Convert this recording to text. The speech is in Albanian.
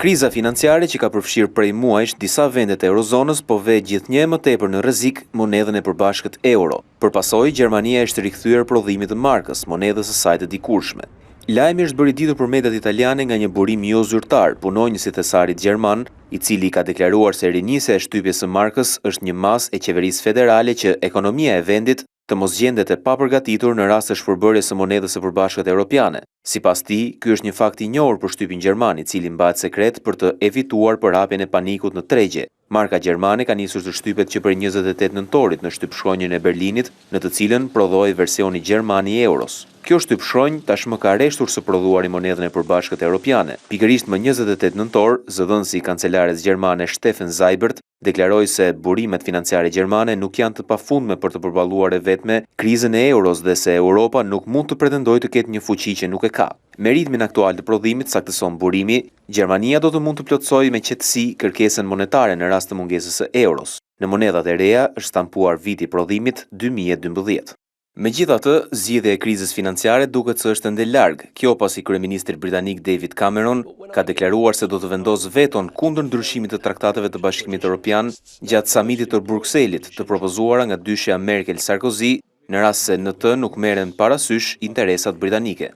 Kriza financiare që ka përfshirë prej muajsh disa vendet e eurozonës po ve gjithnjë më tepër në rrezik monedhën e përbashkët euro. Përpasoj, Gjermania është rikthyer prodhimit të markës, monedhës së saj të dikurshme. Lajmi është bërë ditur për mediat italiane nga një burim jo zyrtar, punonjës i thesarit gjerman, i cili ka deklaruar se rinisja e shtypjes së markës është një masë e qeverisë federale që ekonomia e vendit të mos gjendet e papërgatitur në rast të shpërbërjes së monedhës së përbashkët europiane. Sipas tij, ky është një fakt i njohur për shtypin gjerman, i cili mbahet sekret për të evituar përhapjen e panikut në tregje. Marka gjermane ka nisur të shtypet që prej 28 nëntorit në shtypshkronjën e Berlinit, në të cilën prodhoi versioni gjerman i euros. Kjo shtypshkronjë tashmë ka rreshtur së prodhuari monedhën e përbashkët europiane. Pikërisht më 28 nëntor, zëdhënësi i kancelares gjermane Steffen Seibert deklaroi se burimet financiare gjermane nuk janë të pafundme për të përballuar e vetme krizën e euros dhe se Europa nuk mund të pretendojë të ketë një fuqi që nuk e ka. Me ritmin aktual të prodhimit, saktëson burimi, Gjermania do të mund të plotësojë me qetësi kërkesën monetare në rast të mungesës së euros. Në monedhat e reja është stampuar viti i prodhimit 2012. Megjithatë, zgjidhja e krizës financiare duket se është ende larg. Kjo pasi kryeministri britanik David Cameron ka deklaruar se do të vendosë veton kundër ndryshimit të traktateve të Bashkimit Evropian gjatë samitit të Brukselit të propozuara nga dyshja Merkel-Sarkozy në rast se në të nuk merren parasysh interesat britanike.